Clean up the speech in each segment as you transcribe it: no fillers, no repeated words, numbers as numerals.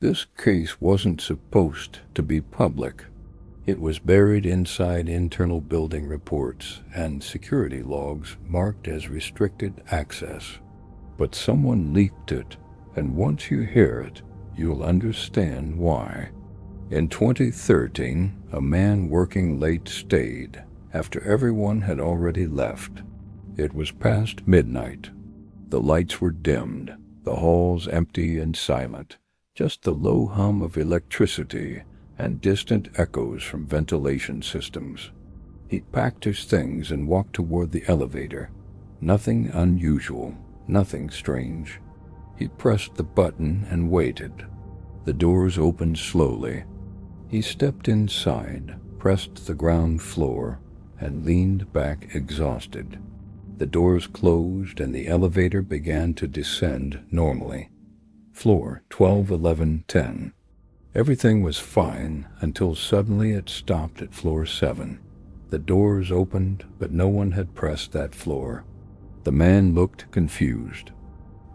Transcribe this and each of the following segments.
This case wasn't supposed to be public. It was buried inside internal building reports and security logs marked as restricted access. But someone leaked it, and once you hear it, you'll understand why. In 2013, a man working late stayed after everyone had already left. It was past midnight. The lights were dimmed, the halls empty and silent, just the low hum of electricity and distant echoes from ventilation systems. He packed his things and walked toward the elevator. Nothing unusual, nothing strange. He pressed the button and waited. The doors opened slowly. He stepped inside, pressed the ground floor, and leaned back exhausted. The doors closed and the elevator began to descend normally. Floor 12, 11, 10. Everything was fine until suddenly it stopped at floor 7. The doors opened, but no one had pressed that floor. The man looked confused.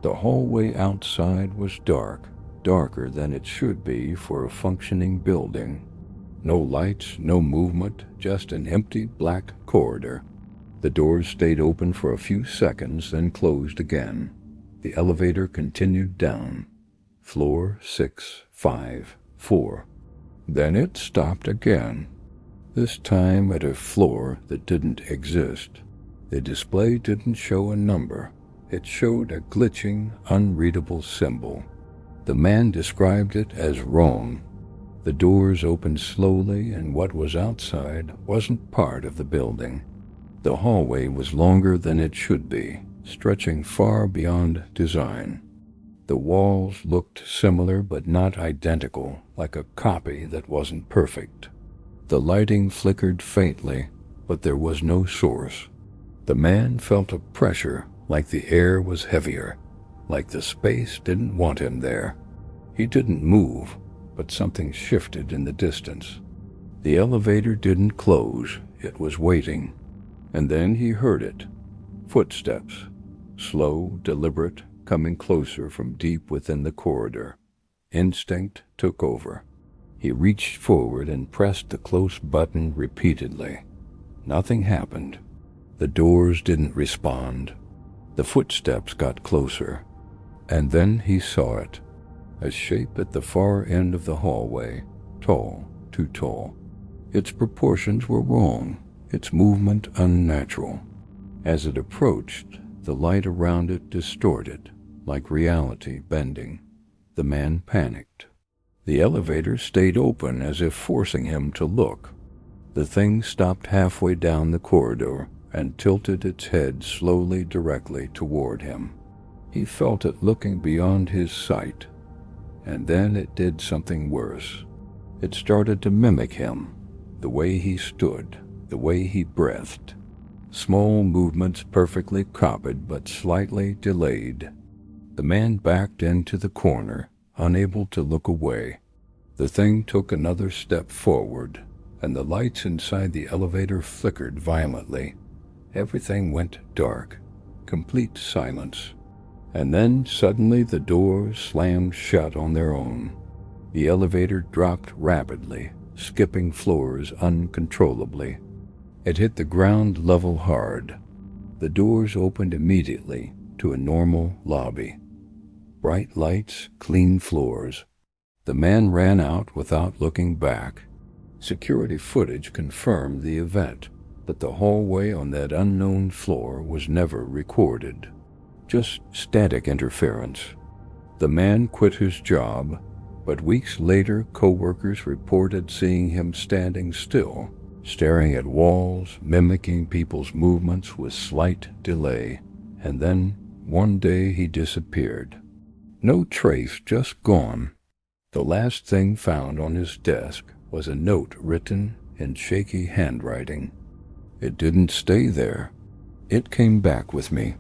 The hallway outside was dark, darker than it should be for a functioning building. No lights, no movement, just an empty black corridor. The doors stayed open for a few seconds, then closed again. The elevator continued down. Floor 6, 5, 4. Then it stopped again, this time at a floor that didn't exist. The display didn't show a number. It showed a glitching, unreadable symbol. The man described it as wrong. The doors opened slowly, and what was outside wasn't part of the building. The hallway was longer than it should be, stretching far beyond design. The walls looked similar but not identical, like a copy that wasn't perfect. The lighting flickered faintly, but there was no source. The man felt a pressure, like the air was heavier, like the space didn't want him there. He didn't move, but something shifted in the distance. The elevator didn't close, it was waiting. And then he heard it. Footsteps, slow, deliberate, coming closer from deep within the corridor. Instinct took over. He reached forward and pressed the close button repeatedly. Nothing happened. The doors didn't respond. The footsteps got closer. And then he saw it. A shape at the far end of the hallway, tall, too tall. Its proportions were wrong, its movement unnatural. As it approached, the light around it distorted, like reality bending. The man panicked. The elevator stayed open as if forcing him to look. The thing stopped halfway down the corridor and tilted its head slowly directly toward him. He felt it looking beyond his sight. And then it did something worse. It started to mimic him, the way he stood, the way he breathed. Small movements perfectly copied but slightly delayed. The man backed into the corner, unable to look away. The thing took another step forward, and the lights inside the elevator flickered violently. Everything went dark, complete silence. And then suddenly the doors slammed shut on their own. The elevator dropped rapidly, skipping floors uncontrollably. It hit the ground level hard. The doors opened immediately to a normal lobby. Bright lights, clean floors. The man ran out without looking back. Security footage confirmed the event, but the hallway on that unknown floor was never recorded. Just static interference. The man quit his job, but weeks later coworkers reported seeing him standing still, staring at walls, mimicking people's movements with slight delay, and then one day he disappeared. No trace, just gone. The last thing found on his desk was a note written in shaky handwriting. It didn't stay there. It came back with me.